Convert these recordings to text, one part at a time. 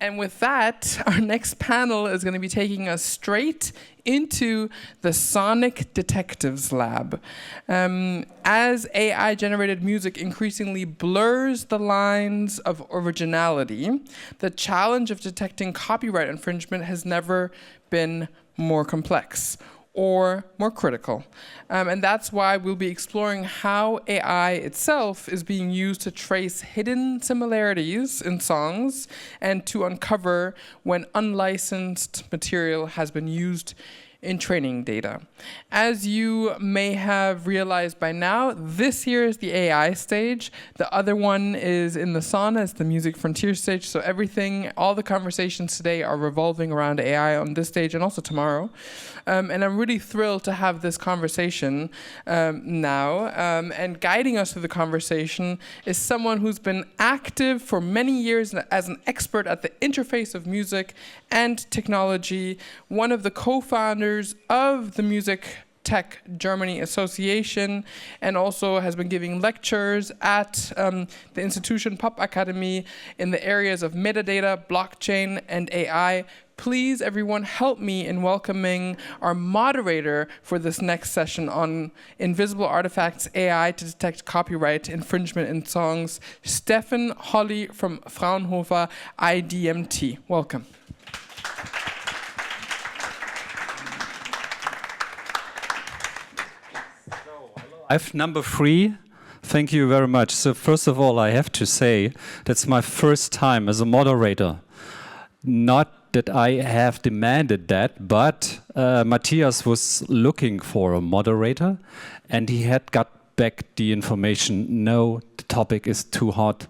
And with that, our next panel is going to be taking us straight into the Sonic Detectives Lab. As AI-generated music increasingly blurs the lines of originality, the challenge of detecting copyright infringement has never been more complex or more critical. And that's why we'll be exploring how AI itself is being used to trace hidden similarities in songs and to uncover when unlicensed material has been used in training data. As you may have realized by now, this here is the AI stage. The other one is in the sauna, it's the music frontier stage. So everything, all the conversations today are revolving around AI on this stage and also tomorrow. And I'm really thrilled to have this conversation now. And guiding us through the conversation is someone who's been active for many years as an expert at the interface of music and technology, one of the co-founders of the Music Tech Germany Association, and also has been giving lectures at the institution Pop Academy in the areas of metadata, blockchain, and AI. Please, everyone, help me in welcoming our moderator for this next session on Invisible Artifacts AI to detect copyright infringement in songs, Stefan Holly from Fraunhofer IDMT. Welcome. I've number 3. Thank you very much. So first of all, I have to say that's my first time as a moderator. Not that I have demanded that, but Matthias was looking for a moderator, and he had got back the information, no, the topic is too hot,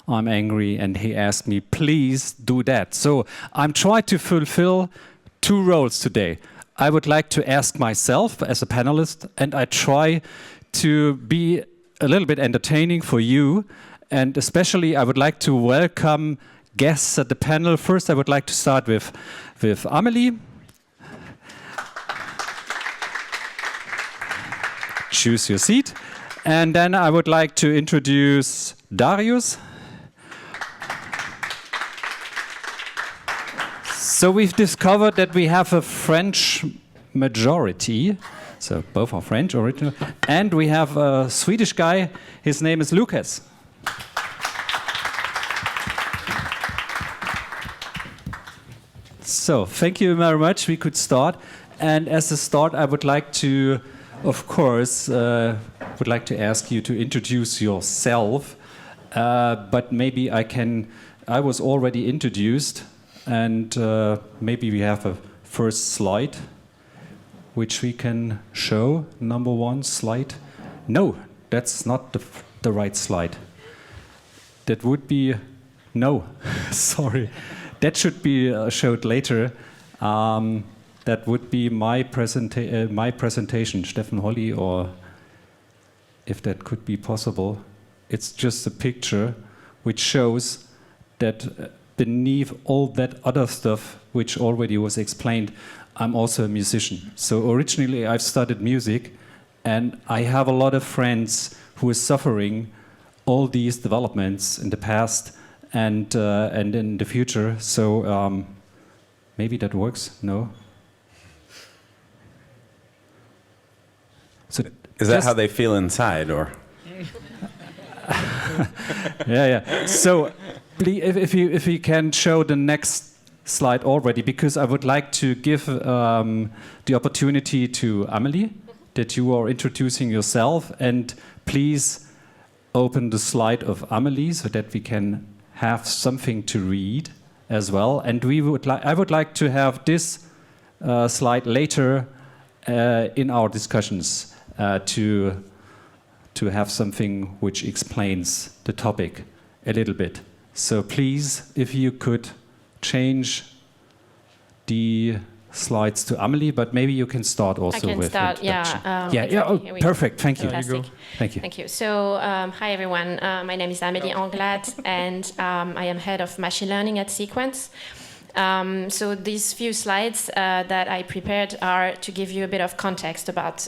I'm angry, and he asked me, please do that. So I'm trying to fulfill 2 roles today. I would like to ask myself as a panelist, and I try to be a little bit entertaining for you. And especially, I would like to welcome guests at the panel. First, I would like to start with Amelie. Choose your seat. And then I would like to introduce Darius. So we've discovered that we have a French majority. So both are French original. And we have a Swedish guy. His name is Lucas. So thank you very much. We could start. And as a start, I would like to, of course, would like to ask you to introduce yourself. But maybe I was already introduced. And maybe we have a first slide, which we can show. Number 1 slide. No, that's not the right slide. That would be, no, sorry. That should be showed later. That would be my presentation, Stefan Holly, or if that could be possible. It's just a picture which shows that beneath all that other stuff which already was explained, I'm also a musician. So originally I've studied music, and I have a lot of friends who are suffering all these developments in the past and in the future. So maybe that works. No. So is that how they feel inside, or? Yeah. So if you can show the next slide already, because I would like to give the opportunity to Amelie, that you are introducing yourself, and please open the slide of Amelie so that we can have something to read as well. And I would like to have this slide later in our discussions to have something which explains the topic a little bit. So please, if you could change the slides to Amelie, but maybe you can start also I can with start, introduction. yeah. Oh, Here we perfect. go. Thank you. Fantastic. Thank you. Thank you. So, hi everyone. My name is Amelie Anglade, and I am head of machine learning at Sequence. So these few slides that I prepared are to give you a bit of context about,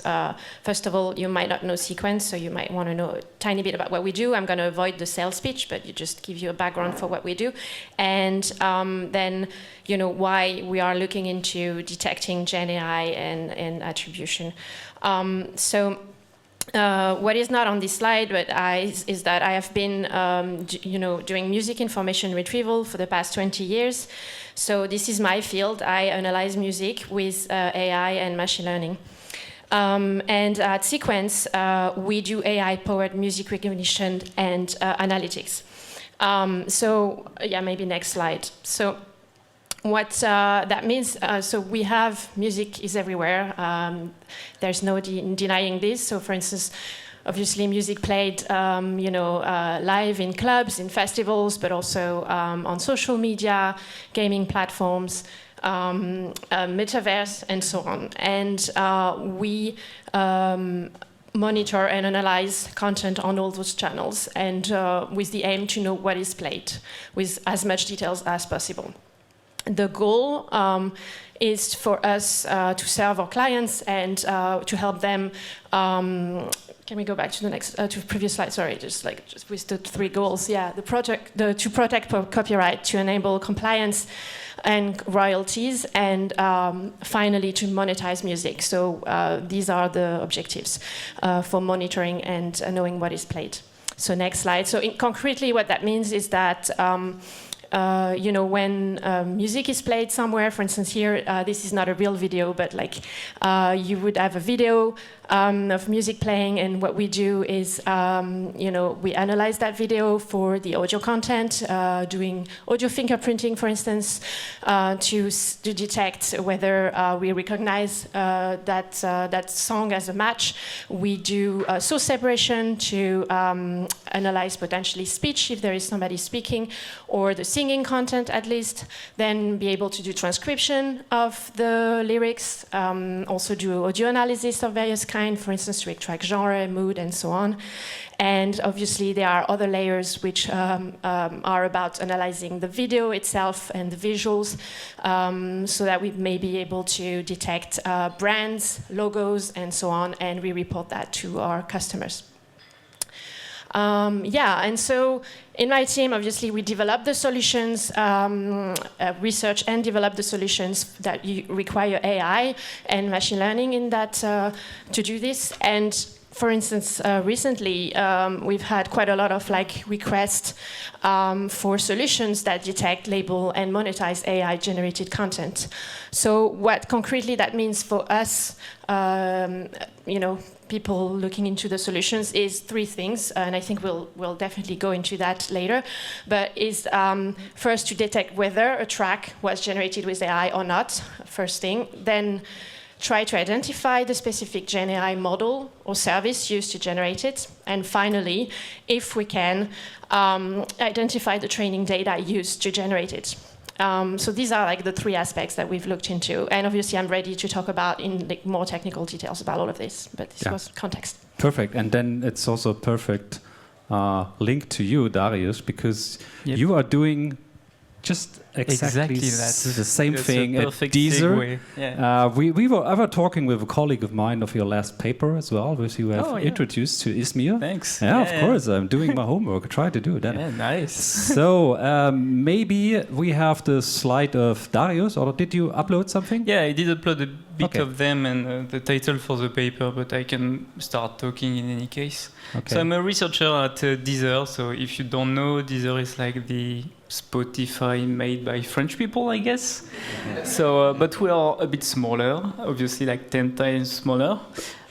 first of all, you might not know Sequence, so you might want to know a tiny bit about what we do. I'm going to avoid the sales pitch, but you just give you a background for what we do. And then, you know, why we are looking into detecting GenAI and attribution. What is not on this slide, but is that I have been, doing music information retrieval for the past 20 years. So this is my field. I analyze music with AI and machine learning. And at Sequence, we do AI-powered music recognition and analytics. Maybe next slide. So what that means, so we have music is everywhere. There's no denying this. So for instance, obviously music played, live in clubs, in festivals, but also on social media, gaming platforms, metaverse, and so on. And we monitor and analyze content on all those channels, and with the aim to know what is played with as much details as possible. The goal is for us to serve our clients and to help them. Can we go back to the next to previous slide? Sorry, just with the three goals. Yeah, to protect copyright, to enable compliance and royalties, and finally to monetize music. So these are the objectives for monitoring and knowing what is played. So next slide. So concretely, what that means is that. When music is played somewhere, for instance, here, this is not a real video, but you would have a video of music playing, and what we do is, we analyze that video for the audio content, doing audio fingerprinting, for instance, to detect whether we recognize that song as a match. We do source separation to analyze potentially speech if there is somebody speaking, or the singing content at least, then be able to do transcription of the lyrics, also do audio analysis of various kinds, for instance, to extract genre, mood, and so on. And obviously there are other layers which are about analyzing the video itself and the visuals, so that we may be able to detect brands, logos, and so on, and we report that to our customers. And so in my team, obviously, we develop the solutions, research and develop the solutions that require AI and machine learning in that to do this. And for instance, recently, we've had quite a lot of requests for solutions that detect, label, and monetize AI-generated content. So what concretely that means for us, people looking into the solutions, is three things, and I think we'll definitely go into that later. But is first to detect whether a track was generated with AI or not, first thing. Then try to identify the specific GenAI model or service used to generate it. And finally, if we can, identify the training data used to generate it. So these are the three aspects that we've looked into. And obviously, I'm ready to talk about in more technical details about all of this. But this was context. Perfect. And then it's also a perfect link to you, Darius, because you are doing just exactly the same thing at Deezer. Yeah. I was talking with a colleague of mine of your last paper as well, which you have introduced to ISMIR. Thanks. Yeah, of course. I'm doing my homework. I try to do that. Yeah, nice. So maybe we have the slide of Darius, or did you upload something? Yeah, I did upload a bit of them and the title for the paper, but I can start talking in any case. Okay. So I'm a researcher at Deezer. So if you don't know, Deezer is like the Spotify made by French people, I guess. So, but we are a bit smaller, obviously 10 times smaller.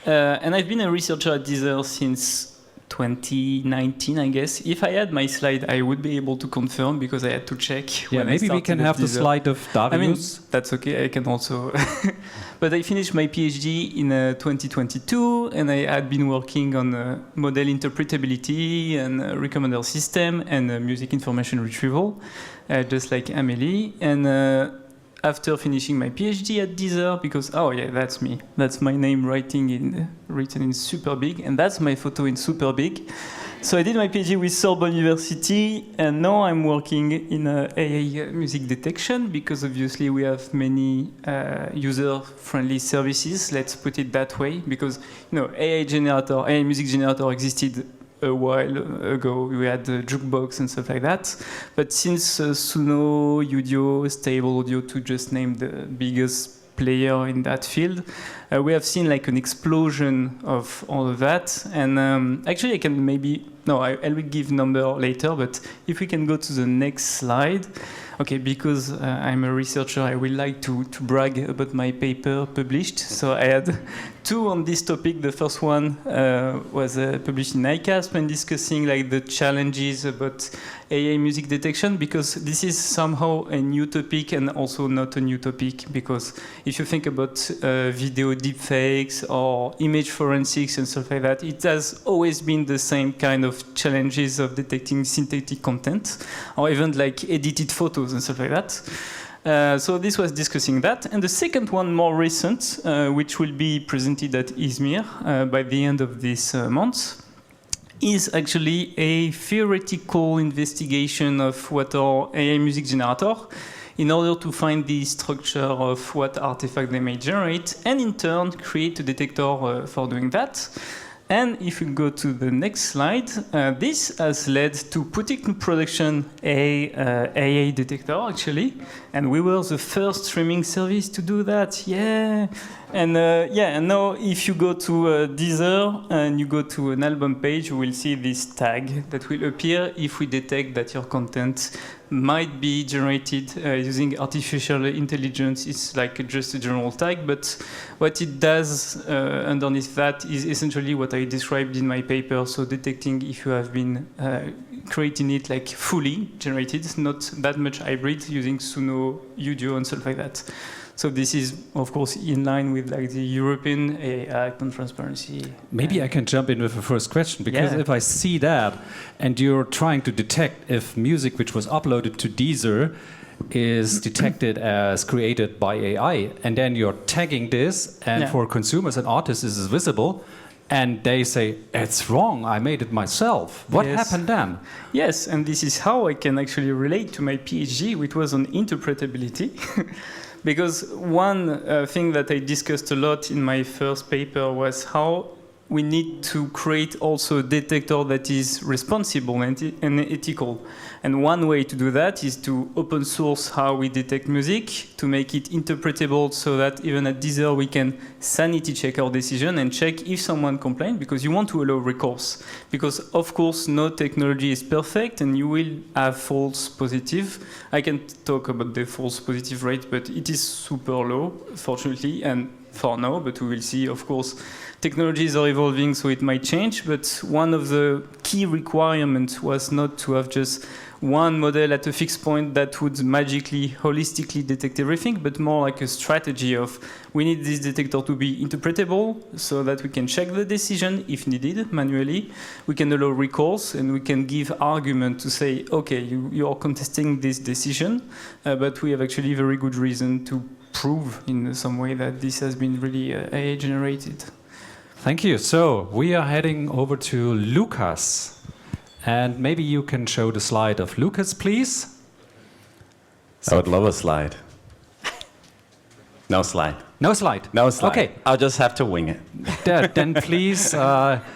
And I've been a researcher at Deezer since 2019, I guess. If I had my slide, I would be able to confirm because I had to check. Yeah, maybe we can have the slide of Darius. I mean, that's okay. I can also. But I finished my PhD in 2022, and I had been working on model interpretability and recommender system and music information retrieval, just like Amelie. And after finishing my PhD at Deezer, because, oh yeah, that's me. That's my name written in super big, and that's my photo in super big. So I did my PhD with Sorbonne University, and now I'm working in AI music detection, because obviously we have many user-friendly services, let's put it that way, because AI music generator existed a while ago. We had the jukebox and stuff like that. But since Suno, Udio, Stable Audio, to just name the biggest player in that field, we have seen like an explosion of all of that. And actually, I can maybe, no, I will give number later, but if we can go to the next slide. Okay, because I'm a researcher, I would like to brag about my paper published. So I had 2 on this topic. The first one was published in ICASSP and discussing like the challenges about AI music detection, because this is somehow a new topic and also not a new topic, because if you think about video deepfakes or image forensics and stuff like that, it has always been the same kind of challenges of detecting synthetic content or even like edited photos and stuff like that. So this was discussing that. And the second one, more recent, which will be presented at ISMIR by the end of this month, is actually a theoretical investigation of what are AI music generator in order to find the structure of what artifact they may generate, and in turn create a detector for doing that. And if we go to the next slide, this has led to putting in production a AA detector, actually. And we were the first streaming service to do that, yeah. And and now if you go to Deezer and you go to an album page, you will see this tag that will appear if we detect that your content might be generated using artificial intelligence. It's like just a general tag, but what it does underneath that is essentially what I described in my paper, so detecting if you have been creating it like fully generated, not that much hybrid, using Suno, Udio, and stuff like that. So this is, of course, in line with like the European AI Act on transparency. Maybe I can jump in with the first question, because if I see that and you're trying to detect if music which was uploaded to Deezer is detected as created by AI, and then you're tagging this, and for consumers and artists this is visible, and they say, it's wrong, I made it myself. What happened then? Yes, and this is how I can actually relate to my PhD, which was on interpretability. Because one thing that I discussed a lot in my first paper was how we need to create also a detector that is responsible and ethical. And one way to do that is to open source how we detect music, to make it interpretable, so that even at Deezer we can sanity check our decision and check if someone complained, because you want to allow recourse. Because of course no technology is perfect and you will have false positive. I can talk about the false positive rate, but it is super low, fortunately, and for now, but we will see, of course, technologies are evolving, so it might change, but one of the key requirements was not to have just one model at a fixed point that would magically, holistically detect everything, but more like a strategy of, we need this detector to be interpretable so that we can check the decision if needed manually. We can allow recourse and we can give argument to say, okay, you are contesting this decision, but we have actually very good reason to prove in some way that this has been really AI generated. Thank you. So we are heading over to Lucas. And maybe you can show the slide of Lucas, please. I would love a slide. No slide. No slide. No slide. Okay. I'll just have to wing it. Then please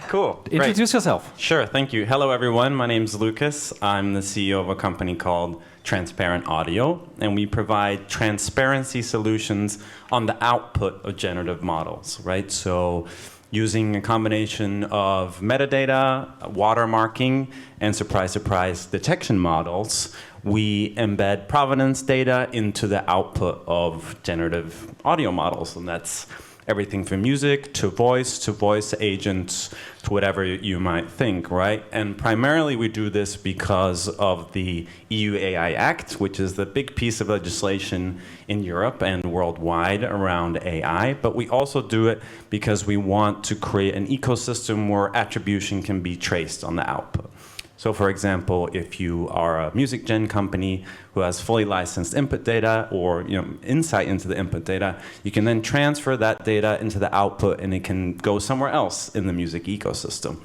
cool. Introduce yourself. Sure. Thank you. Hello, everyone. My name's Lucas. I'm the CEO of a company called Transparent Audio, and we provide transparency solutions on the output of generative models, right? So using a combination of metadata, watermarking, and surprise, surprise detection models, we embed provenance data into the output of generative audio models. And that's everything from music to voice agents, to whatever you might think, right? And primarily we do this because of the EU AI Act, which is the big piece of legislation in Europe and worldwide around AI. But we also do it because we want to create an ecosystem where attribution can be traced on the output. So for example, if you are a music gen company who has fully licensed input data or insight into the input data, you can then transfer that data into the output and it can go somewhere else in the music ecosystem.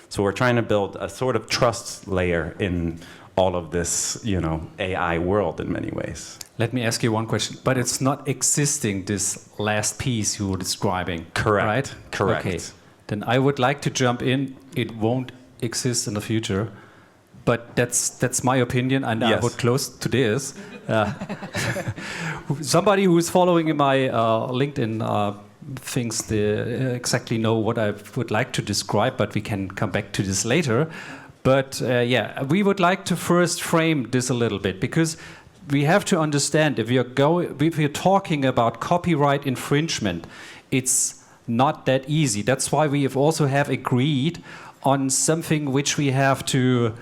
So we're trying to build a sort of trust layer in all of this, AI world in many ways. Let me ask you one question. But it's not existing, this last piece you were describing. Correct. Right? Correct. Okay. Then I would like to jump in. It won't exist in the future. But that's my opinion, and yes. I would close to this. Somebody who is following my LinkedIn thinks they exactly know what I would like to describe, but we can come back to this later. But we would like to first frame this a little bit, because we have to understand if you're talking about copyright infringement, it's not that easy. That's why we have agreed on something which we have to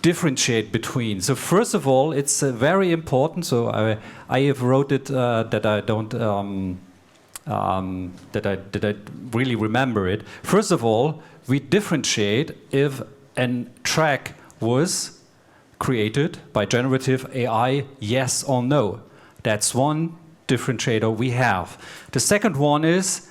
differentiate between. So first of all, it's very important. So I have wrote it that I don't that I really remember it. First of all, we differentiate if a track was created by generative AI, yes or no. That's one differentiator we have. The second one is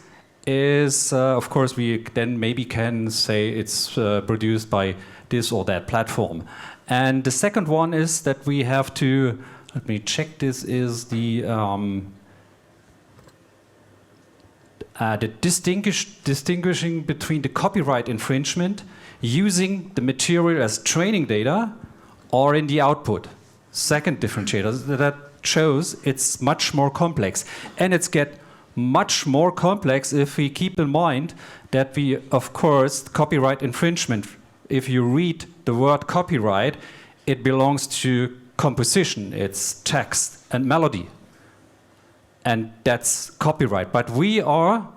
of course we then maybe can say it's produced by this or that platform. And the second one is that we have to, let me check, this is the distinguishing between the copyright infringement using the material as training data or in the output. Second differentiator that shows it's much more complex. And it's get much more complex if we keep in mind that we, of course, copyright infringement, if you read the word copyright, it belongs to composition. It's text and melody. And that's copyright. But we are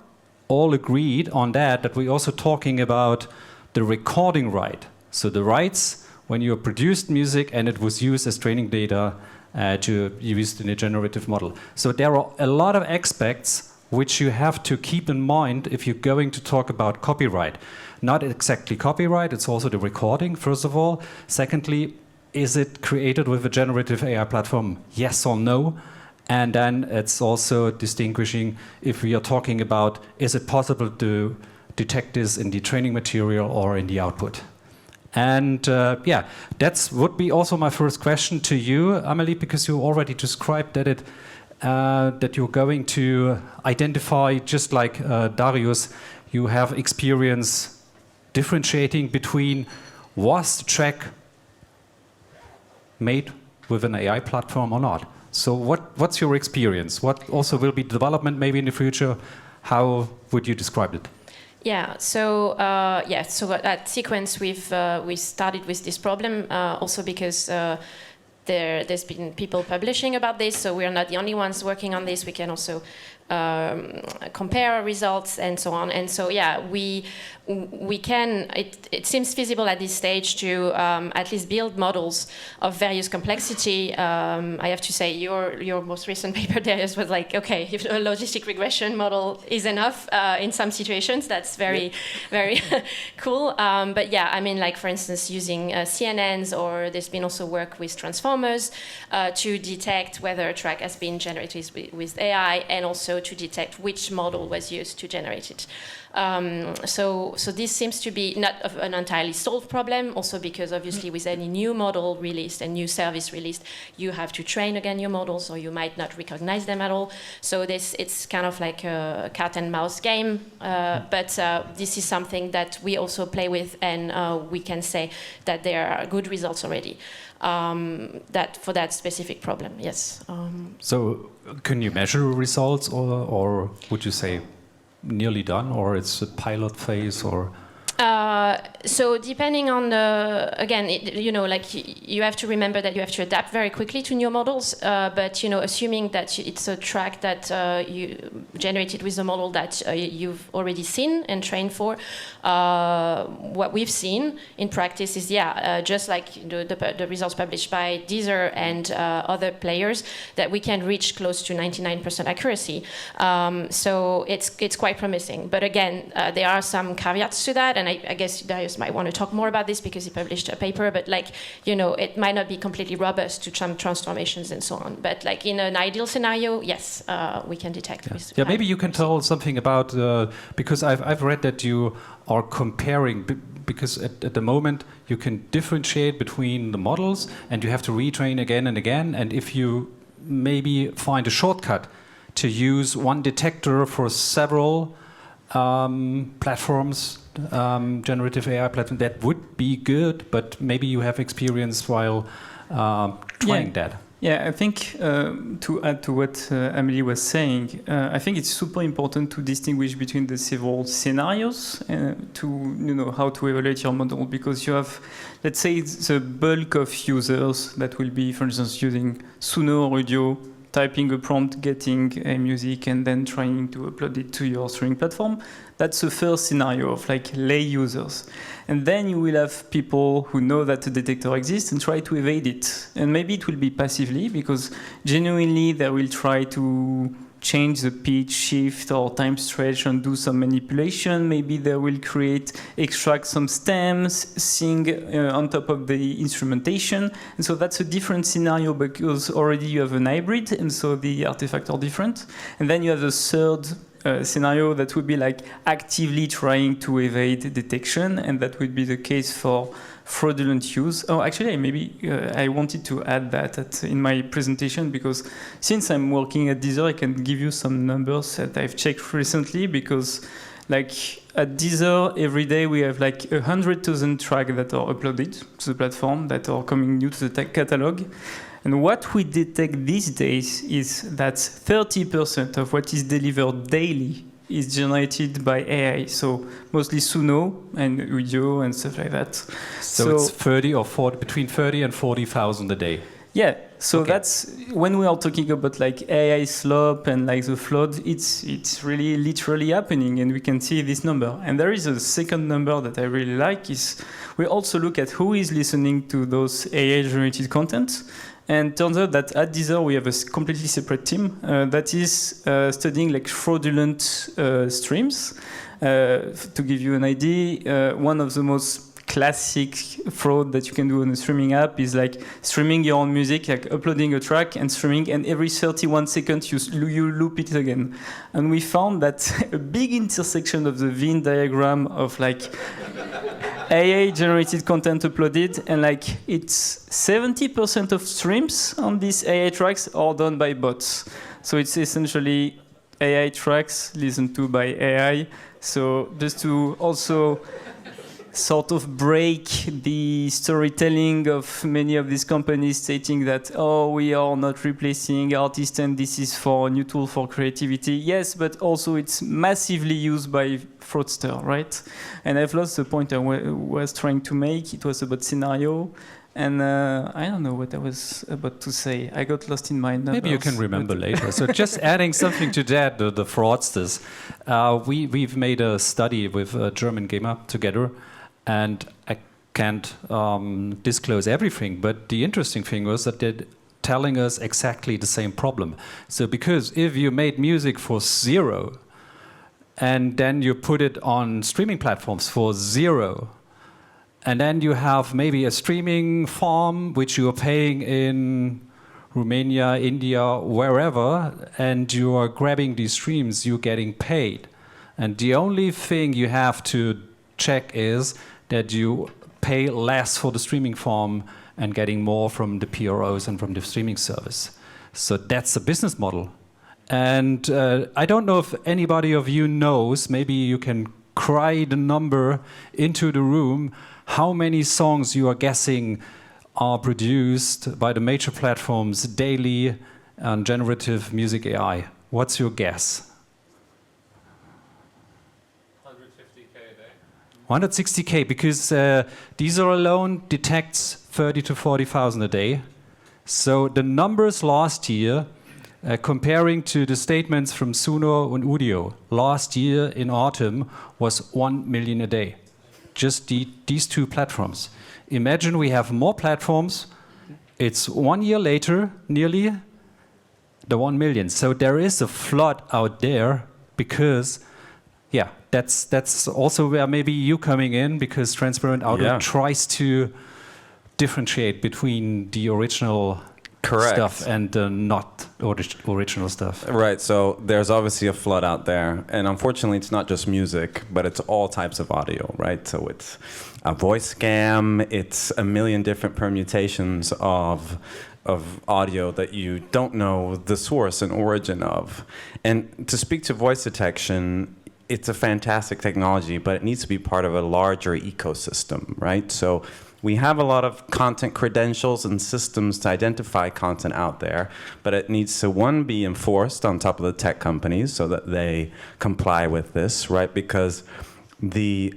all agreed on that we're also talking about the recording right. So the rights when you produced music and it was used as training data to used in a generative model. So there are a lot of aspects which you have to keep in mind if you're going to talk about copyright. Not exactly copyright, it's also the recording, first of all. Secondly, is it created with a generative AI platform, yes or no? And then it's also distinguishing if we are talking about, is it possible to detect this in the training material or in the output? And that would be also my first question to you, Amelie, because you already described that that you're going to identify, just like Darius, you have experience differentiating between was the track made with an AI platform or not. So what's your experience? What also will be development maybe in the future? How would you describe it? Yeah, so at Sequence we started with this problem also because there's been people publishing about this, so we're not the only ones working on this. We can also compare our results and so on. And so we can. It seems feasible at this stage to at least build models of various complexity. I have to say your most recent paper, Darius, was like, okay, if a logistic regression model is enough in some situations, that's very cool. But yeah, I mean, like for instance, using CNNs, or there's been also work with transformers to detect whether a track has been generated with AI, and also to detect which model was used to generate it. So this seems to be not an entirely solved problem, also because obviously with any new model released and new service released, you have to train again your models, or you might not recognize them at all. So it's kind of like a cat and mouse game, but this is something that we also play with, and we can say that there are good results already. That for that specific problem, yes. So can you measure results, or would you say nearly done, or it's a pilot phase, or? So depending on again, you have to remember that you have to adapt very quickly to new models. But assuming that it's a track that generated with the model that you've already seen and trained for. What we've seen in practice is, just like the results published by Deezer and other players, that we can reach close to 99% accuracy. So it's quite promising. But again, there are some caveats to that, and I guess Darius might want to talk more about this because he published a paper, but it might not be completely robust to transformations and so on. But in an ideal scenario, yes, we can detect. Yeah, maybe you can tell something about, because I've read that you are comparing, because at the moment you can differentiate between the models and you have to retrain again and again, and if you maybe find a shortcut to use one detector for several platforms, generative AI platforms, that would be good, but maybe you have experience while trying that. Yeah, I think to add to what Amelie was saying, I think it's super important to distinguish between the several scenarios to how to evaluate your model, because you have, let's say, the bulk of users that will be, for instance, using Suno audio, typing a prompt, getting a music, and then trying to upload it to your streaming platform. That's the first scenario of lay users. And then you will have people who know that the detector exists and try to evade it. And maybe it will be passively, because genuinely they will try to change the pitch, shift, or time stretch and do some manipulation. Maybe they will extract some stems, sing on top of the instrumentation. And so that's a different scenario, because already you have an hybrid, and so the artifacts are different. And then you have the third scenario that would be actively trying to evade detection, and that would be the case for fraudulent use. Oh, actually, I wanted to add that in my presentation, because since I'm working at Deezer, I can give you some numbers that I've checked recently, because at Deezer, every day we have 100,000 tracks that are uploaded to the platform that are coming new to the catalog. And what we detect these days is that 30% of what is delivered daily is generated by AI. So mostly Suno and Udio and stuff like that. So it's 30 or 40, between 30 and 40,000 a day. Yeah. So that's when we are talking about AI slop and the flood, it's really literally happening, and we can see this number. And there is a second number that I really like, is we also look at who is listening to those AI generated content. And turns out that at Deezer we have a completely separate team that is studying fraudulent streams. To give you an idea, one of the most classic fraud that you can do on a streaming app is streaming your own music, uploading a track and streaming, and every 31 seconds you loop it again. And we found that a big intersection of the Venn diagram of AI-generated content uploaded, and it's 70% of streams on these AI tracks are done by bots. So it's essentially AI tracks listened to by AI. So just to also sort of break the storytelling of many of these companies stating that, we are not replacing artists and this is for a new tool for creativity. Yes, but also it's massively used by fraudster, right? And I've lost the point I was trying to make. It was about scenario. And I don't know what I was about to say. I got lost in my numbers. Maybe you can remember later. So just adding something to that, the fraudsters. We've made a study with a German gamer together, and I can't disclose everything, but the interesting thing was that they're telling us exactly the same problem. So because if you made music for 0, and then you put it on streaming platforms for 0, and then you have maybe a streaming farm which you are paying in Romania, India, wherever, and you are grabbing these streams, you're getting paid. And the only thing you have to check is that you pay less for the streaming farm and getting more from the PROs and from the streaming service. So that's the business model. And I don't know if anybody of you knows, maybe you can cry the number into the room, how many songs you are guessing are produced by the major platforms daily on generative music AI. What's your guess? 160K, because Deezer alone detects 30 to 40,000 a day. So the numbers last year, comparing to the statements from Suno and Udio, last year in autumn was 1 million a day. Just these two platforms. Imagine we have more platforms. It's 1 year later, nearly the 1 million. So there is a flood out there because, yeah, that's also where maybe you coming in, because Transparent Audio tries to differentiate between the original stuff and the not original stuff. Right, so there's obviously a flood out there, and unfortunately it's not just music, but it's all types of audio, right? So it's a voice scam, it's a million different permutations of audio that you don't know the source and origin of. And to speak to voice detection, it's a fantastic technology, but it needs to be part of a larger ecosystem, right? So we have a lot of content credentials and systems to identify content out there, but it needs to, one, be enforced on top of the tech companies so that they comply with this, right? Because a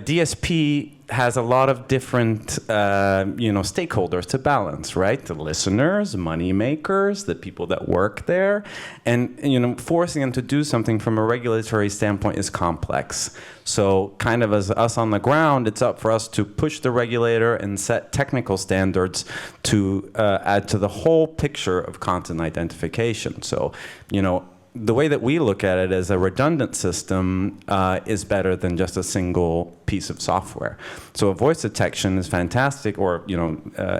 DSP has a lot of different, stakeholders to balance, right? The listeners, money makers, the people that work there, and forcing them to do something from a regulatory standpoint is complex. So, kind of as us on the ground, it's up for us to push the regulator and set technical standards to add to the whole picture of content identification. So, the way that we look at it as a redundant system is better than just a single piece of software. So a voice detection is fantastic, or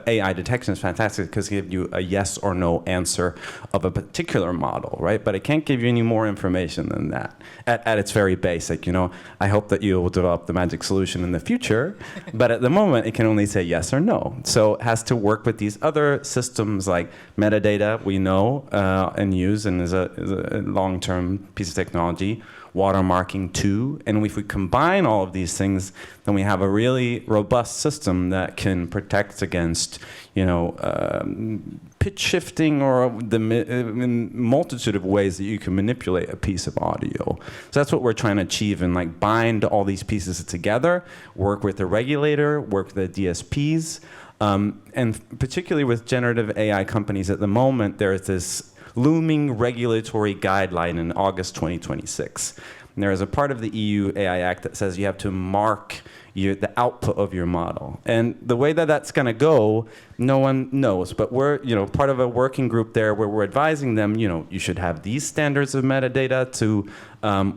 AI detection is fantastic because it gives you a yes or no answer of a particular model, right? But it can't give you any more information than that at its very basic. I hope that you will develop the magic solution in the future, but at the moment it can only say yes or no. So it has to work with these other systems like metadata we know and use, and is a long-term piece of technology, watermarking too. And if we combine all of these things, then we have a really robust system that can protect against, pitch shifting or the multitude of ways that you can manipulate a piece of audio. So that's what we're trying to achieve, and bind all these pieces together, work with the regulator, work with the DSPs, and particularly with generative AI companies at the moment, there's this looming regulatory guideline in August 2026. And there is a part of the EU AI Act that says you have to mark the output of your model. And the way that that's going to go, no one knows. But we're part of a working group there where we're advising them, you should have these standards of metadata to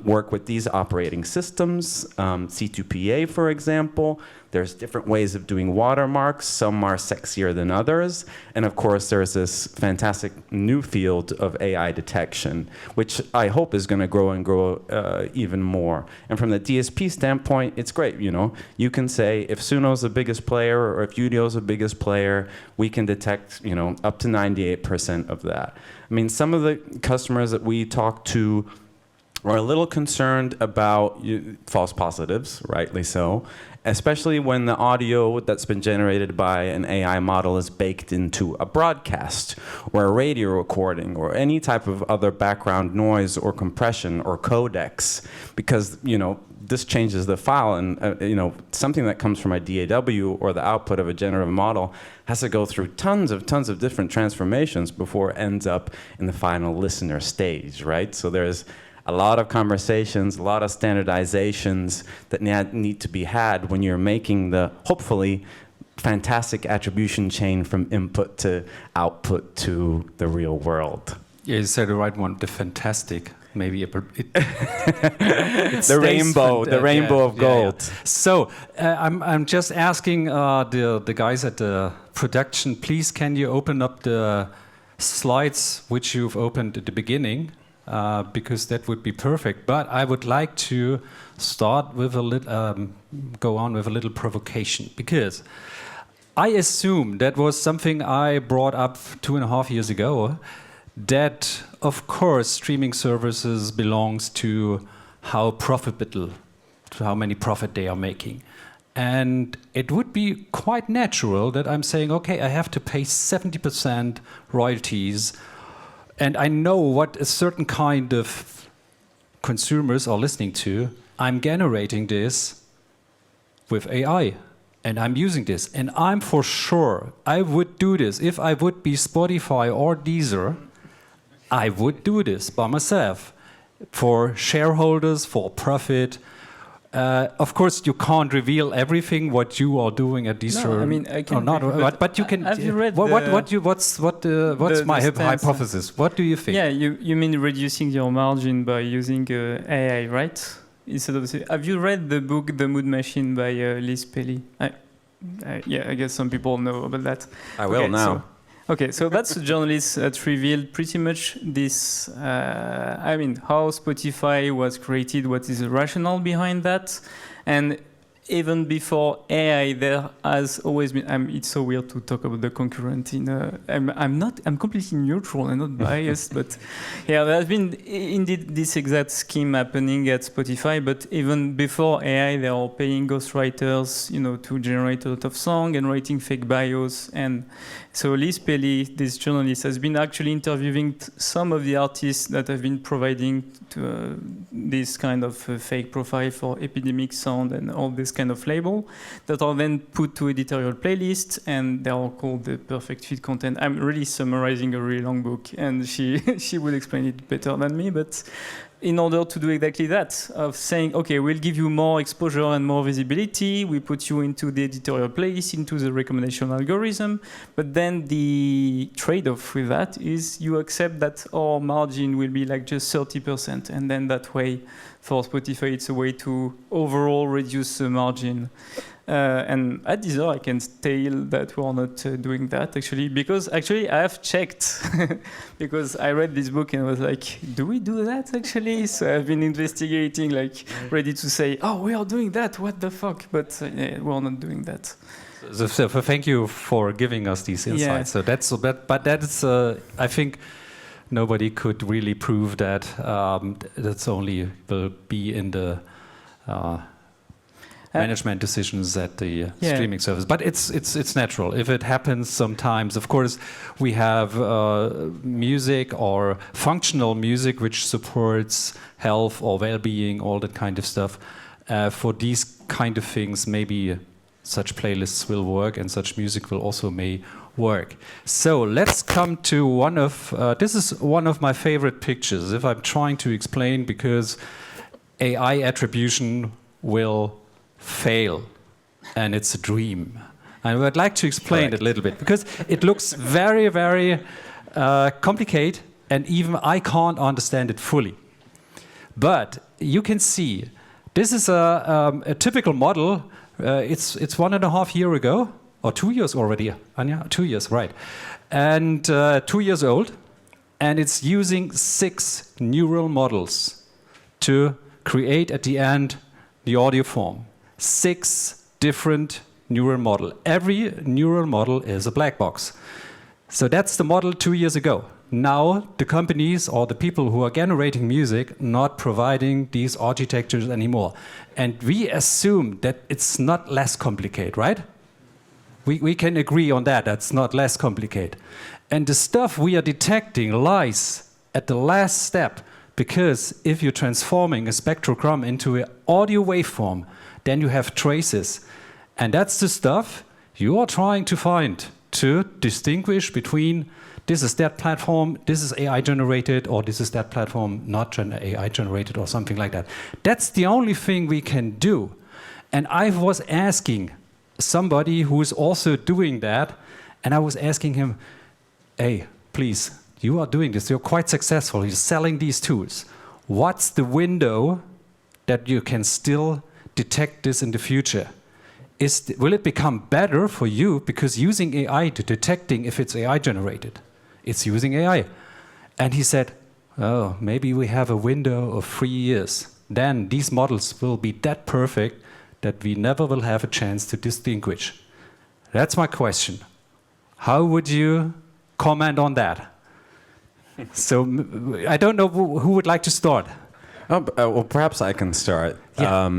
work with these operating systems, C2PA, for example. There's different ways of doing watermarks. Some are sexier than others. And of course, there's this fantastic new field of AI detection, which I hope is going to grow and grow even more. And from the DSP standpoint, it's great. You can say if Suno's the biggest player or if Udio's the biggest player, we can detect, up to 98% of that. I mean, some of the customers that we talk to are a little concerned about false positives, rightly so, especially when the audio that's been generated by an AI model is baked into a broadcast or a radio recording or any type of other background noise or compression or codecs, because this changes the file, and something that comes from a DAW or the output of a generative model has to go through tons of different transformations before it ends up in the final listener stage, right? So there's a lot of conversations, a lot of standardizations that need to be had when you're making the, hopefully, fantastic attribution chain from input to output to the real world. Yeah, you said the right one, the fantastic. Maybe the rainbow of gold. Yeah. So I'm just asking the guys at the production, please can you open up the slides which you've opened at the beginning? Because that would be perfect. But I would like to start with go on with a little provocation, because I assume that was something I brought up 2.5 years ago, that of course streaming services belongs to how profitable, to how many profit they are making. And it would be quite natural that I'm saying, okay, I have to pay 70% royalties. And I know what a certain kind of consumers are listening to. I'm generating this with AI, and I'm using this. And I'm for sure, I would do this if I would be Spotify or Deezer. I would do this by myself for shareholders, for profit. Of course, you can't reveal everything what you are doing at Deezer. No, I mean, I can. But you can. Have you read what's my the hypothesis? What do you think? Yeah, you mean reducing your margin by using AI, right? Instead of have you read the book The Mood Machine by Liz Pelly? Yeah, I guess some people know about that. I will now. So that's a journalist that revealed pretty much this, how Spotify was created, what is the rationale behind that. And even before AI, there has always been, it's so weird to talk about the concurrent I'm completely neutral and not biased, but yeah, there has been indeed this exact scheme happening at Spotify, but even before AI, they are paying ghostwriters, to generate a lot of song and writing fake bios. And so Liz Pelly, this journalist, has been actually interviewing some of the artists that have been providing to, this kind of fake profile for Epidemic Sound and all this kind of label that are then put to editorial playlist, and they are called the perfect fit content. I'm really summarizing a really long book, and she will explain it better than me, but in order to do exactly that, of saying, okay, we'll give you more exposure and more visibility, we put you into the editorial place, into the recommendation algorithm, but then the trade-off with that is you accept that our margin will be like just 30%, and then that way, for Spotify, it's a way to overall reduce the margin. And at Deezer, I can tell that we're not doing that, actually, because actually I have checked, because I read this book and I was like, do we do that, actually? So I've been investigating, like, ready to say, oh, we are doing that, what the fuck? But we're not doing that. So thank you for giving us these insights. Yeah. So that's I think nobody could really prove that. That's only will be in the management decisions at the streaming service. But it's natural. If it happens sometimes, of course, we have music or functional music which supports health or well-being, all that kind of stuff. For these kind of things, maybe such playlists will work and such music will also may work. So let's come to one of, this is one of my favorite pictures, if I'm trying to explain, because AI attribution will fail, and it's a dream. And I'd like to explain it a little bit, because it looks very, very complicated, and even I can't understand it fully. But you can see, this is a typical model. It's 1.5 years ago, or 2 years already, Anja? 2 years, right. And 2 years old, and it's using 6 neural models to create at the end the audio form. 6 different neural model. Every neural model is a black box. So that's the model 2 years ago. Now the companies or the people who are generating music not providing these architectures anymore. And we assume that it's not less complicated, right? We can agree on that, that's not less complicated. And the stuff we are detecting lies at the last step, because if you're transforming a spectrogram into an audio waveform, then you have traces. And that's the stuff you are trying to find to distinguish between this is that platform, this is AI generated, or this is that platform not AI generated, or something like that. That's the only thing we can do. And I was asking somebody who is also doing that, and I was asking him, hey, please, you are doing this, you're quite successful, you're selling these tools. What's the window that you can still detect this in the future? Will it become better for you, because using AI to detecting if it's AI generated? It's using AI. And he said, oh, maybe we have a window of 3 years. Then these models will be that perfect that we never will have a chance to distinguish. That's my question. How would you comment on that? So I don't know who would like to start. Well, perhaps I can start. Yeah.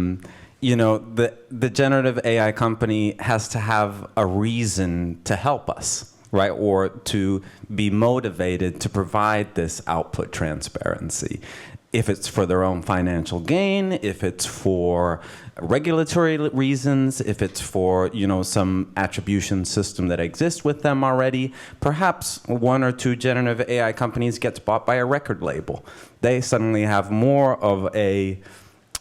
The generative AI company has to have a reason to help us, right? Or to be motivated to provide this output transparency. if it's for their own financial gain, if it's for regulatory reasons, if it's for, some attribution system that exists with them already. Perhaps one or two generative AI companies gets bought by a record label. They suddenly have more of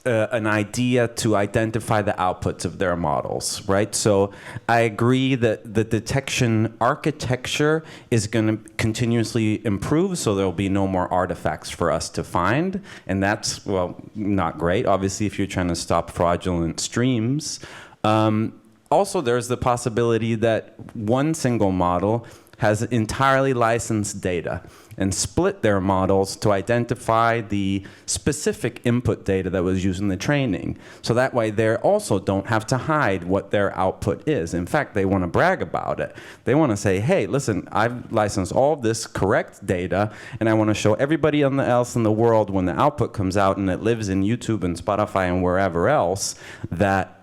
an idea to identify the outputs of their models, right? So I agree that the detection architecture is going to continuously improve, so there'll be no more artifacts for us to find. And that's, well, not great, obviously, if you're trying to stop fraudulent streams. Also, there's the possibility that one single model has entirely licensed data and split their models to identify the specific input data that was used in the training. So that way they also don't have to hide what their output is. In fact, they want to brag about it. They want to say, hey, listen, I've licensed all of this correct data, and I want to show everybody else in the world when the output comes out and it lives in YouTube and Spotify and wherever else, that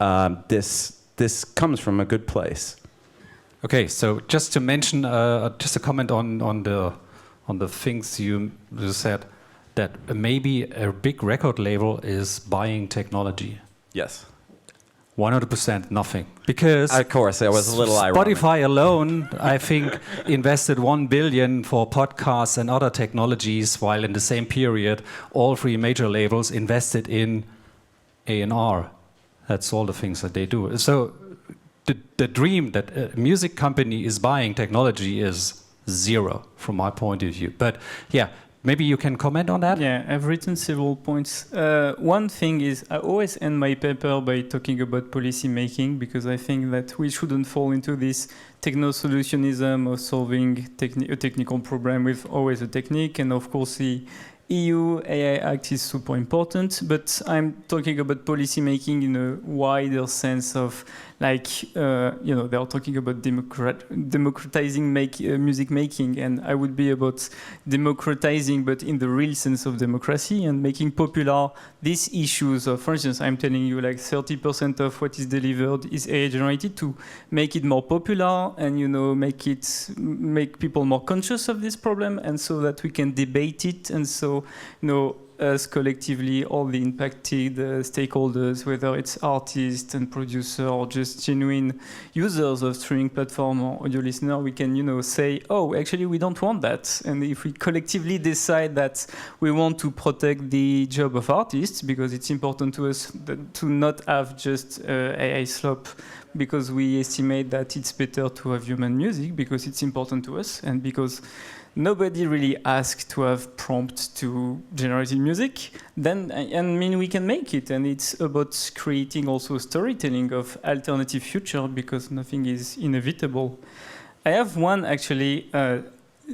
this comes from a good place. Okay, so just to mention, just a comment on the things you said, that maybe a big record label is buying technology. Yes. 100% nothing. Because of course, it was a little ironic. Spotify alone, I think, invested $1 billion for podcasts and other technologies, while in the same period, all three major labels invested in A&R. That's all the things that they do. So the dream that a music company is buying technology is zero from my point of view. But yeah, maybe you can comment on that? Yeah, I've written several points. One thing is I always end my paper by talking about policy making, because I think that we shouldn't fall into this techno-solutionism of solving a technical problem with always a technique. And of course, the EU AI Act is super important, but I'm talking about policy making in a wider sense of, like, they are talking about democratizing music making, and I would be about democratizing, but in the real sense of democracy, and making popular these issues of, for instance, I'm telling you, like 30% of what is delivered is AI generated, to make it more popular and, make people more conscious of this problem, and so that we can debate it, and so, us collectively, all the impacted stakeholders, whether it's artists and producers or just genuine users of streaming platform or audio listener, we can, say, oh, actually, we don't want that. And if we collectively decide that we want to protect the job of artists, because it's important to us to not have just AI slop, because we estimate that it's better to have human music, because it's important to us, and because nobody really asked to have prompt to generated music, then, we can make it. And it's about creating also storytelling of alternative future, because nothing is inevitable. I have one, actually,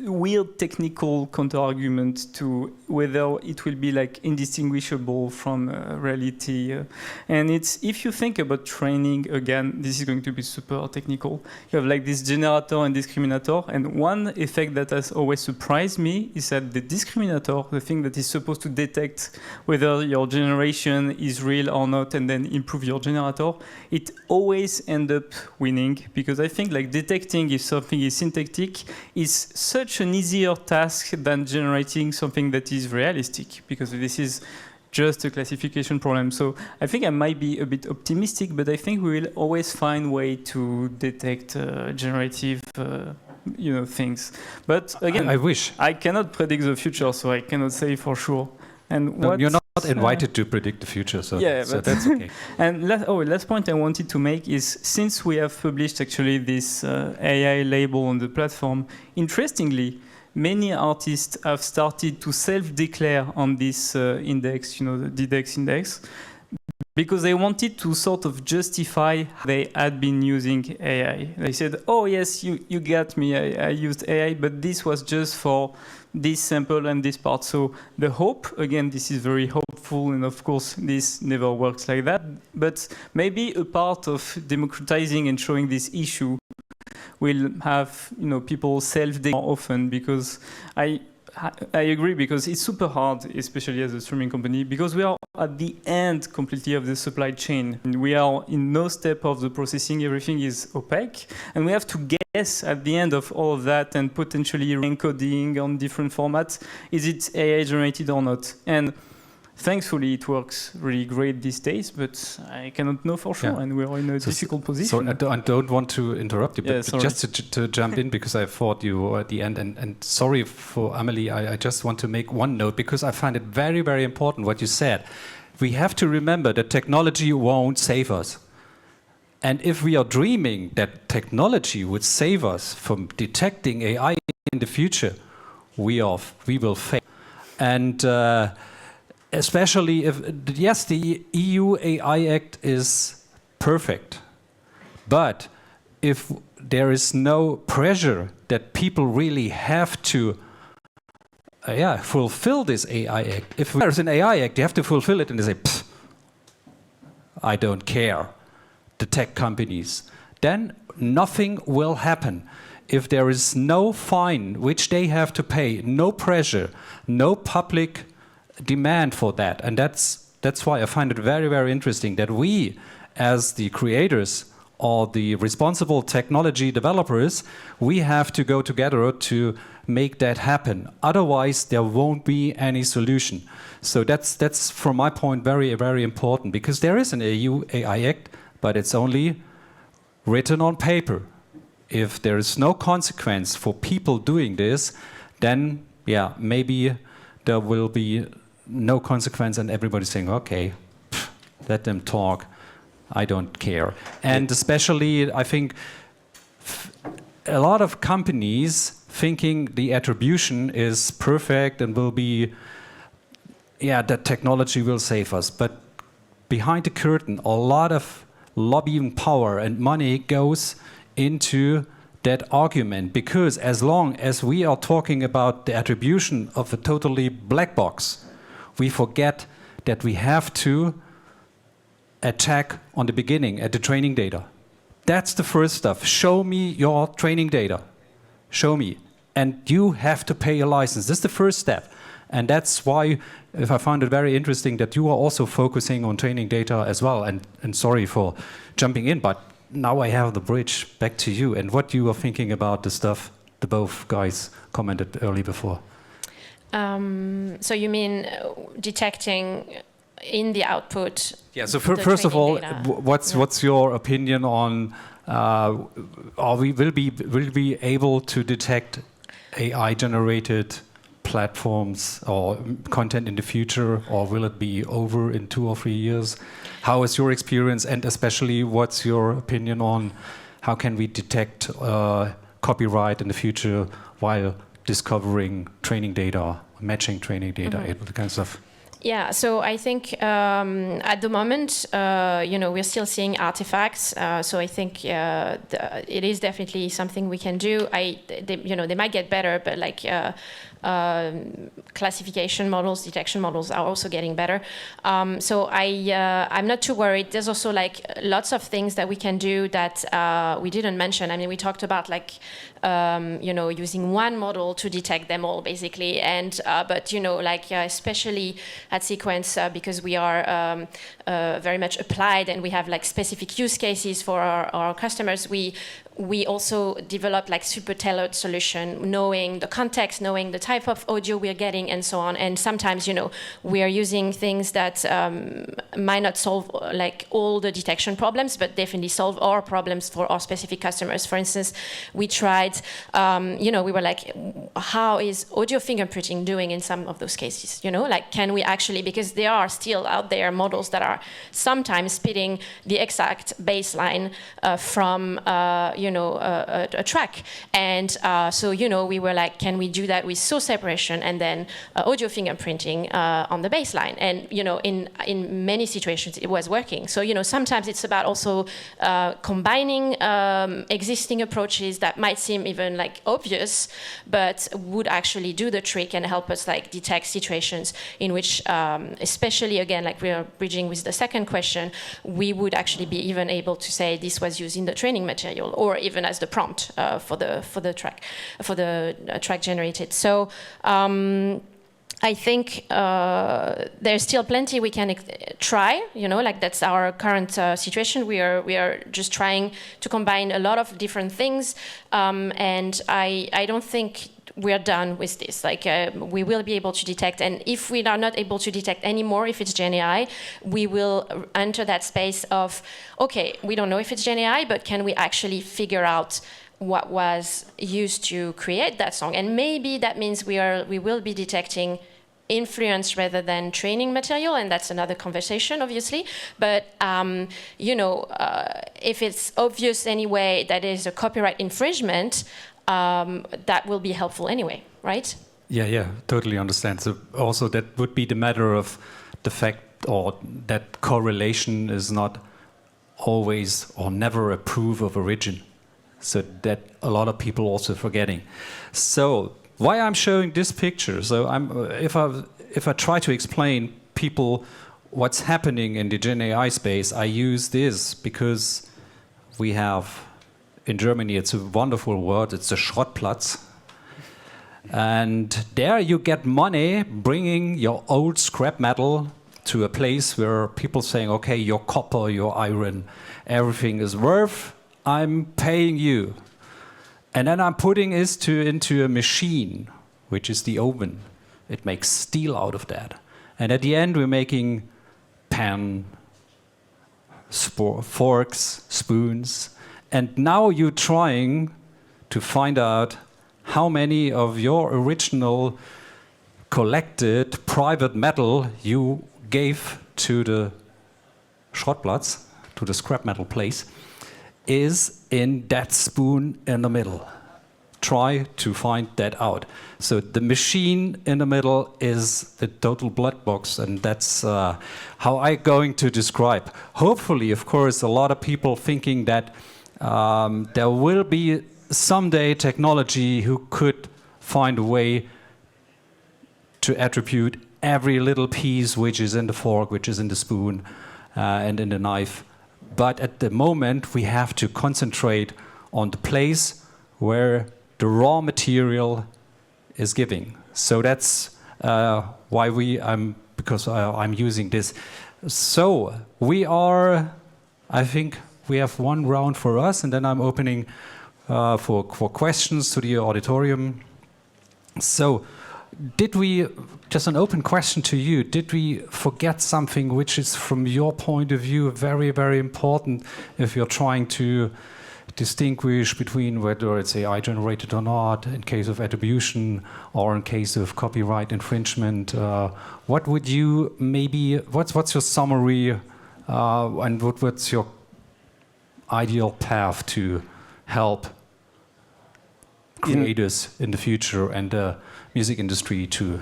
weird technical counter-argument to whether it will be like indistinguishable from reality. And it's, if you think about training, again, this is going to be super technical. You have like this generator and discriminator. And one effect that has always surprised me is that the discriminator, the thing that is supposed to detect whether your generation is real or not and then improve your generator, it always ends up winning, because I think like detecting if something is syntactic is such an easier task than generating something that is realistic, because this is just a classification problem. So I think I might be a bit optimistic, but I think we will always find way to detect generative things. But again, I wish. I cannot predict the future, so I cannot say for sure. And no, you're not invited to predict the future, so, yeah, so that's okay. And last point I wanted to make is, since we have published actually this AI label on the platform, interestingly, many artists have started to self-declare on this index, the DDEX index, because they wanted to sort of justify they had been using AI. They said, oh yes, you got me, I used AI, but this was just for this sample and this part. So the hope, again, this is very hopeful, and of course this never works like that, but maybe a part of democratizing and showing this issue will have people self-declare more often, because I agree, because it's super hard, especially as a streaming company, because we are at the end completely of the supply chain. And we are in no step of the processing, everything is opaque, and we have to guess at the end of all of that and potentially encoding on different formats, is it AI generated or not? And thankfully, it works really great these days, but I cannot know for sure, and we're in a difficult position. So I don't want to interrupt you, but just to jump in, because I thought you were at the end, and sorry for Amelie, I just want to make one note, because I find it very, very important what you said. We have to remember that technology won't save us. And if we are dreaming that technology would save us from detecting AI in the future, we will fail. And especially if, yes, the EU AI Act is perfect, but if there is no pressure that people really have to fulfill this AI Act. If there's an AI Act, you have to fulfill it, and they say, I don't care, the tech companies. Then nothing will happen. If there is no fine which they have to pay, no pressure, no public demand for that. And that's why I find it very, very interesting that we, as the creators or the responsible technology developers, we have to go together to make that happen. Otherwise, there won't be any solution. So that's from my point, very, very important, because there is an EU AI Act, but it's only written on paper. If there is no consequence for people doing this, then maybe there will be no consequence, and everybody's saying, okay, let them talk, I don't care. And especially, I think a lot of companies thinking the attribution is perfect and will be, that technology will save us. But behind the curtain, a lot of lobbying power and money goes into that argument, because as long as we are talking about the attribution of a totally black box, we forget that we have to attack on the beginning at the training data. That's the first stuff. Show me your training data. Show me. And you have to pay a license. This is the first step. And that's why I found it very interesting that you are also focusing on training data as well. And sorry for jumping in, but now I have the bridge back to you and what you are thinking about the stuff the both guys commented early before. So you mean detecting in the output? Yeah. So first of all, what's your opinion on? Will be able to detect AI-generated platforms or content in the future, or will it be over in 2 or 3 years? How is your experience, and especially what's your opinion on how can we detect copyright in the future while discovering training data, matching training data, that kind of stuff? Yeah, so I think at the moment, we're still seeing artifacts. So I think it is definitely something we can do. They might get better, but like classification models, detection models are also getting better. So I'm not too worried. There's also like lots of things that we can do that we didn't mention. I mean, we talked about like using one model to detect them all, basically. And but especially at Sequence, because we are very much applied and we have like specific use cases for our customers. We also developed like super tailored solution, knowing the context, knowing the type of audio we're getting, and so on. And sometimes, we are using things that might not solve like all the detection problems, but definitely solve our problems for our specific customers. For instance, we tried, we were like, how is audio fingerprinting doing in some of those cases? Like, can we actually, because there are still out there models that are sometimes spitting the exact baseline from, a track. And so, we were like, can we do that with source separation and then audio fingerprinting on the baseline? And, in many situations, it was working. So, sometimes it's about also combining existing approaches that might seem even like obvious, but would actually do the trick and help us like detect situations in which, especially again, like we are bridging with the second question, we would actually be even able to say this was used in the training material, or even as the prompt for the track generated. So I think there's still plenty we can try. Like that's our current situation. We are just trying to combine a lot of different things, and I don't think we are done with this. Like we will be able to detect, and if we are not able to detect anymore, if it's GenAI, we will enter that space of, okay, we don't know if it's GenAI, but can we actually figure out what was used to create that song? And maybe that means we will be detecting influence rather than training material, and that's another conversation, obviously. But if it's obvious anyway that is a copyright infringement, that will be helpful anyway, right? Yeah, totally understand. So also that would be the matter of the fact, or that correlation is not always or never a proof of origin. So that a lot of people also forgetting. So why I'm showing this picture? So if I try to explain people what's happening in the GenAI space, I use this because we have in Germany, it's a wonderful word. It's a Schrottplatz, and there you get money bringing your old scrap metal to a place where people saying, okay, your copper, your iron, everything is worth. I'm paying you. And then I'm putting it into a machine, which is the oven. It makes steel out of that. And at the end, we're making pen, forks, spoons. And now you're trying to find out how many of your original collected private metal you gave to the Schrottplatz, to the scrap metal place, is in that spoon in the middle. Try to find that out. So the machine in the middle is the total black box, and that's how I'm going to describe. Hopefully, of course, a lot of people thinking that there will be someday technology who could find a way to attribute every little piece which is in the fork, which is in the spoon, and in the knife. But at the moment, we have to concentrate on the place where the raw material is giving. So that's why I'm using this. So I think we have one round for us, and then I'm opening for questions to the auditorium. So just an open question to you, did we forget something which is from your point of view very, very important if you're trying to distinguish between whether it's AI generated or not in case of attribution or in case of copyright infringement? What would you what's your summary and what's your ideal path to help creators in the future and the music industry to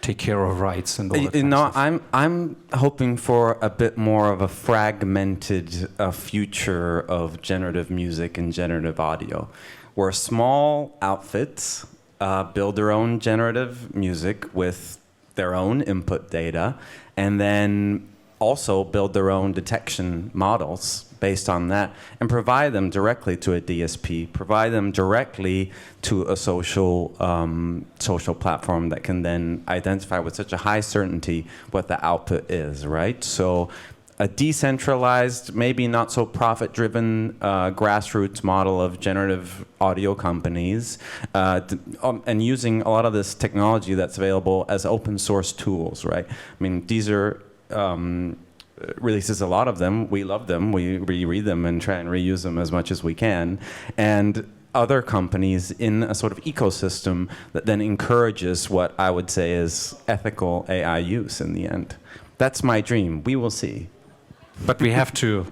take care of rights and all that kind of stuff? I'm hoping for a bit more of a fragmented future of generative music and generative audio, where small outfits build their own generative music with their own input data, and then also build their own detection models based on that, and provide them directly to a DSP, provide them directly to a social platform that can then identify with such a high certainty what the output is, right? So a decentralized, maybe not so profit-driven grassroots model of generative audio companies, and using a lot of this technology that's available as open source tools, right? I mean, Deezer releases a lot of them. We love them. We reread them and try and reuse them as much as we can. And other companies in a sort of ecosystem that then encourages what I would say is ethical AI use in the end. That's my dream. We will see. But we have to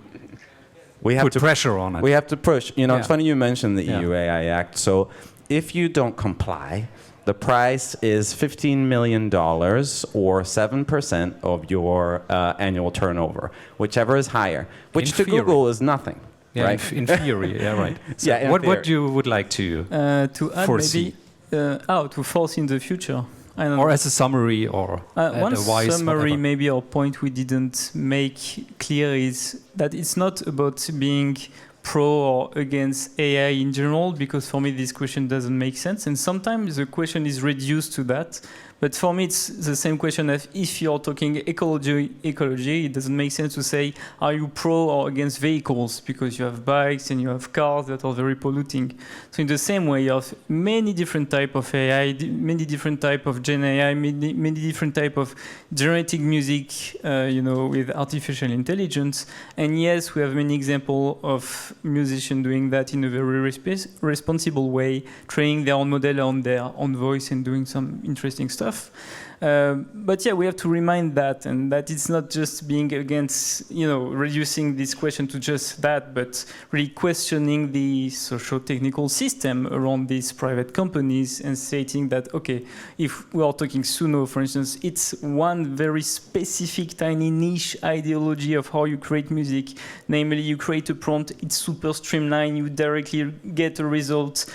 put pressure on it. We have to push. You know, It's funny you mentioned the EU AI Act. So if you don't comply, the price is $15 million or 7% of your annual turnover, whichever is higher, which to Google is nothing. Yeah, right? in theory, yeah, right. So yeah, what you would like to add foresee? Maybe to foresee in the future. I don't or know. as a summary, or one advice, summary, whatever. maybe our point we didn't make clear is that it's not about being pro or against AI in general, because for me this question doesn't make sense, and sometimes the question is reduced to that. But for me, it's the same question as if you're talking ecology, it doesn't make sense to say, are you pro or against vehicles? Because you have bikes and you have cars that are very polluting. So in the same way, you have many different types of AI, many different types of GenAI, many different types of generating music, with artificial intelligence. And yes, we have many examples of musicians doing that in a very responsible way, training their own model on their own voice and doing some interesting stuff. But yeah, we have to remind that, and that it's not just being against, reducing this question to just that, but really questioning the socio-technical system around these private companies and stating that, okay, if we are talking Suno, for instance, it's one very specific tiny niche ideology of how you create music. Namely, you create a prompt, it's super streamlined, you directly get a result.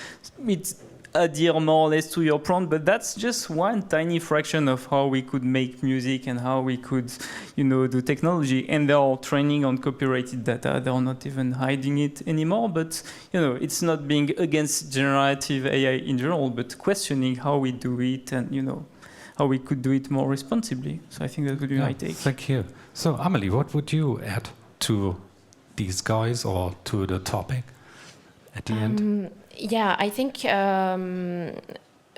It's adhere more or less to your prompt, but that's just one tiny fraction of how we could make music and how we could, do technology. And they're all training on copyrighted data. They're not even hiding it anymore. But, it's not being against generative AI in general, but questioning how we do it and, how we could do it more responsibly. So I think that would be my take. Thank you. So, Amelie, what would you add to these guys or to the topic at the end? Yeah, I think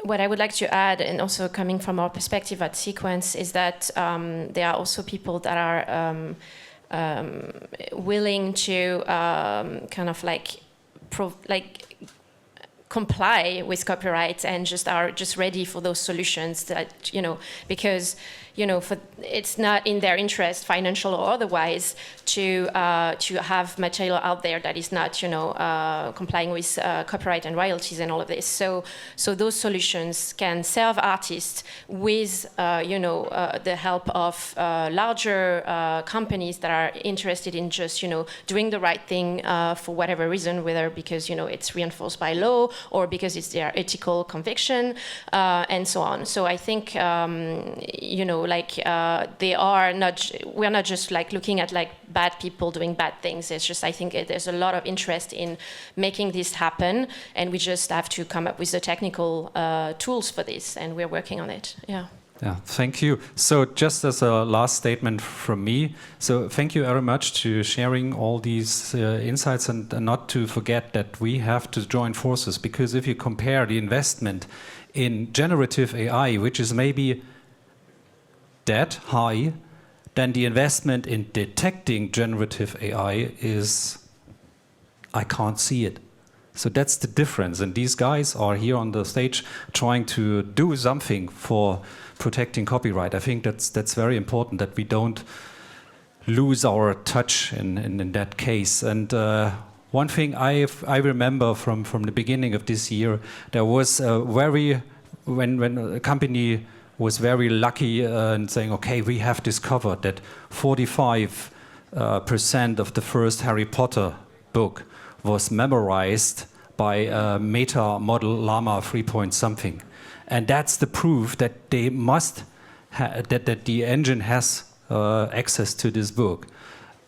what I would like to add, and also coming from our perspective at Sequence, is that there are also people that are willing to kind of comply with copyright and are just ready for those solutions that, because, it's not in their interest, financial or otherwise, to have material out there that is not, complying with copyright and royalties and all of this. So those solutions can serve artists with, the help of larger companies that are interested in just, doing the right thing for whatever reason, whether because, it's reinforced by law or because it's their ethical conviction, and so on. So I think, we're not just looking at bad people doing bad things. It's just, I think there's a lot of interest in making this happen, and we just have to come up with the technical tools for this, and we're working on it. Yeah. Yeah, thank you. So just as a last statement from me, so thank you very much to sharing all these insights, and not to forget that we have to join forces, because if you compare the investment in generative AI, which is maybe that high, then the investment in detecting generative AI is, I can't see it. So that's the difference. And these guys are here on the stage trying to do something for protecting copyright. I think that's very important, that we don't lose our touch in that case. And one thing I remember from the beginning of this year, there was when a company was very lucky in saying, okay, we have discovered that 45% of the first Harry Potter book was memorized by a meta model Llama 3 point something. And that's the proof that they must that the engine has access to this book.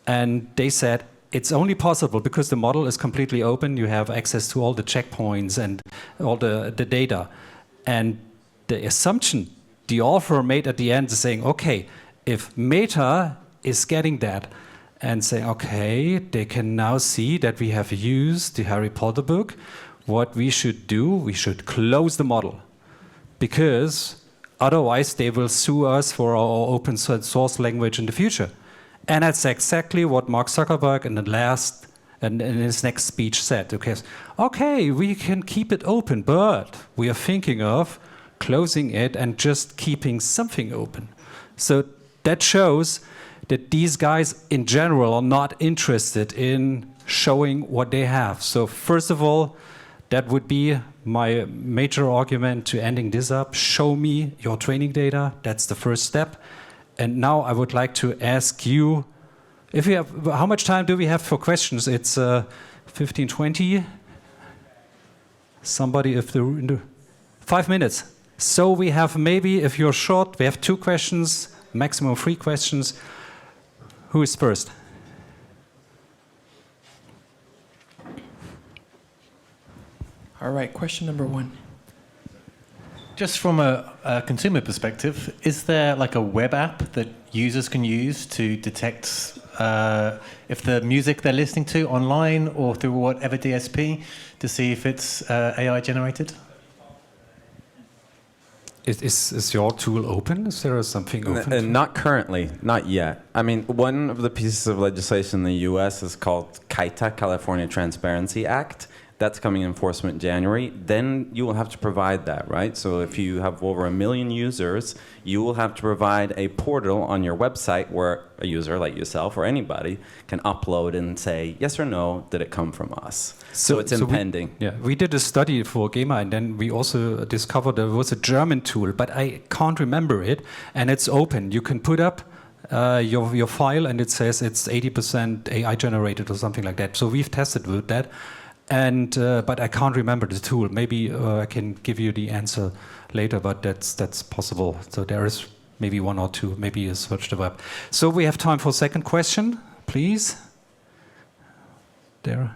And they said it's only possible because the model is completely open. You have access to all the checkpoints and all the data. And the assumption the author made at the end is saying, okay, if Meta is getting that and saying, okay, they can now see that we have used the Harry Potter book, what we should do, we should close the model, because otherwise they will sue us for our open source language in the future. And that's exactly what Mark Zuckerberg in his next speech said. Okay, we can keep it open, but we are thinking of closing it and just keeping something open. So that shows that these guys in general are not interested in showing what they have. So first of all, that would be my major argument to ending this up. Show me your training data. That's the first step. And now I would like to ask you, if we have, how much time do we have for questions? It's 15, 20. Somebody, 5 minutes. So we have maybe, if you're short, we have 2 questions, maximum 3 questions. Who is first? All right, question number 1. Just from a consumer perspective, is there like a web app that users can use to detect if the music they're listening to online or through whatever DSP to see if it's AI generated? Is your tool open? Is there something open? Not currently, not yet. I mean, one of the pieces of legislation in the U.S. is called CAITA, California Transparency Act. That's coming in enforcement January. Then you will have to provide that, right? So if you have over 1 million users, you will have to provide a portal on your website where a user like yourself or anybody can upload and say, yes or no, did it come from us? So it's impending. We did a study for GEMA, and then we also discovered there was a German tool, but I can't remember it, and it's open. You can put up your file, and it says it's 80% AI generated or something like that. So we've tested with that. And but I can't remember the tool. Maybe I can give you the answer later, but that's possible. So there is maybe one or two. Maybe you search the web. So we have time for second question, please. There.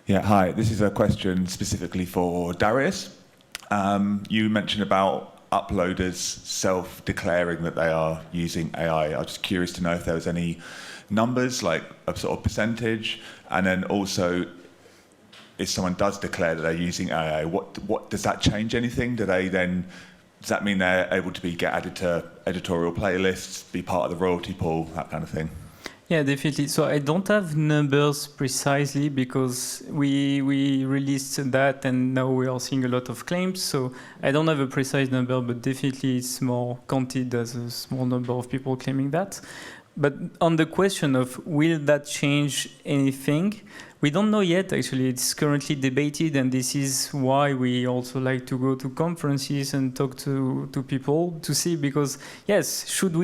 Yeah, hi. This is a question specifically for Darius. You mentioned about uploaders self-declaring that they are using AI. I was just curious to know if there was any numbers, like a sort of percentage, and then also if someone does declare that they're using AI, what does that change anything? Does that mean they're able to get added to editorial playlists, be part of the royalty pool, that kind of thing? Yeah, definitely. So I don't have numbers precisely because we released that and now we are seeing a lot of claims. So I don't have a precise number, but definitely it's more counted as a small number of people claiming that. But on the question of will that change anything, we don't know yet, actually. It's currently debated, and this is why we also like to go to conferences and talk to people to see, because, yes, should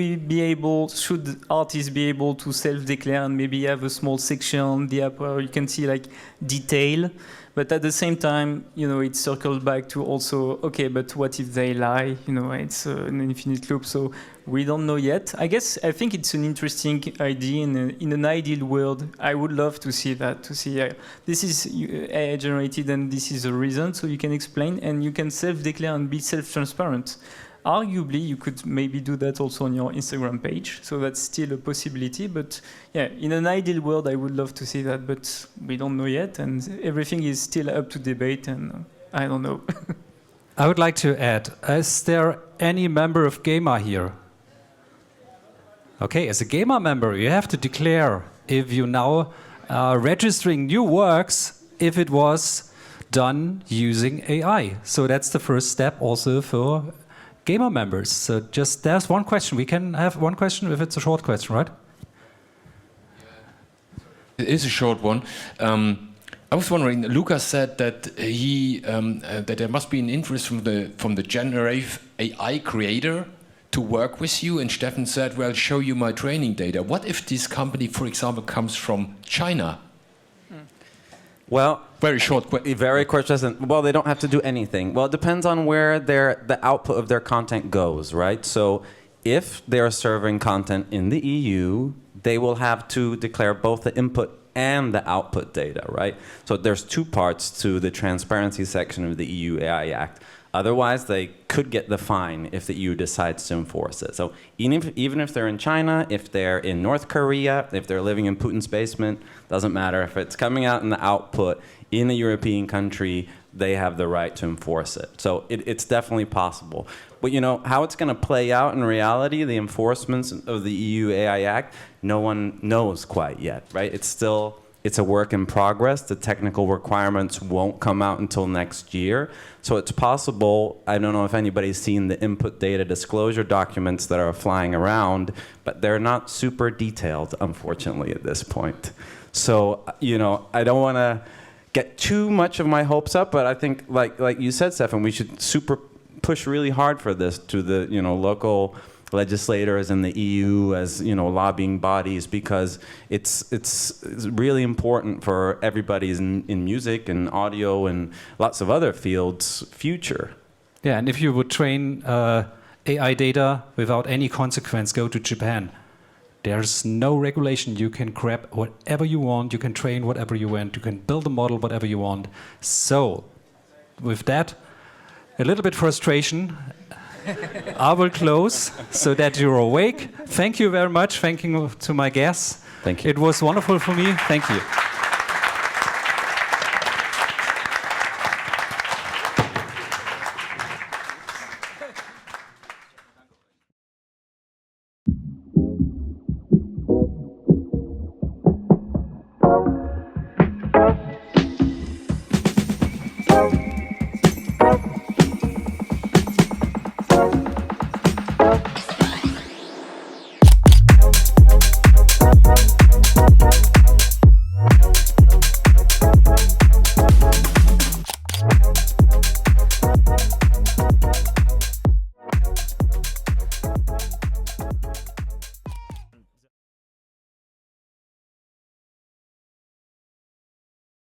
artists be able to self-declare and maybe have a small section on the app where you can see, like, detail? But at the same time, it's circled back to also, okay, but what if they lie? It's an infinite loop. So we don't know yet. I think it's an interesting idea. In an ideal world, I would love to see that, this is AI generated and this is a reason, so you can explain and you can self-declare and be self-transparent. Arguably, you could maybe do that also on your Instagram page, so that's still a possibility. But yeah, in an ideal world, I would love to see that, but we don't know yet, and everything is still up to debate, and I don't know. I would like to add, is there any member of GEMA here? Okay, as a GEMA member, you have to declare if you now are registering new works, if it was done using AI. So that's the first step also for GEMA members. So just there's one question. We can have one question if it's a short question, right? It is a short one. I was wondering. Lucas said that that there must be an interest from the generative AI creator to work with you. And Steffen said, "Well, show you my training data." What if this company, for example, comes from China? Well, very short question. Well, they don't have to do anything. Well, it depends on where the output of their content goes, right? So if they're serving content in the EU, they will have to declare both the input and the output data, right? So there's two parts to the transparency section of the EU AI Act. Otherwise, they could get the fine if the EU decides to enforce it. So even if they're in China, if they're in North Korea, if they're living in Putin's basement, doesn't matter. If it's coming out in the output in a European country, they have the right to enforce it. So it's definitely possible. But how it's going to play out in reality, the enforcements of the EU AI Act, no one knows quite yet, right? It's a work in progress. The technical requirements won't come out until next year. So it's possible, I don't know if anybody's seen the input data disclosure documents that are flying around, but they're not super detailed, unfortunately, at this point. So, I don't want to get too much of my hopes up, but I think, like you said, Steffen, we should push really hard for this to the, local legislators in the EU as lobbying bodies, because it's really important for everybody's in music and audio and lots of other fields future. Yeah, and if you would train AI data without any consequence, go to Japan. There's no regulation. You can grab whatever you want. You can train whatever you want. You can build a model whatever you want. So with that, a little bit frustration, I will close so that you're awake. Thank you very much. Thank you to my guests. Thank you. It was wonderful for me. Thank you.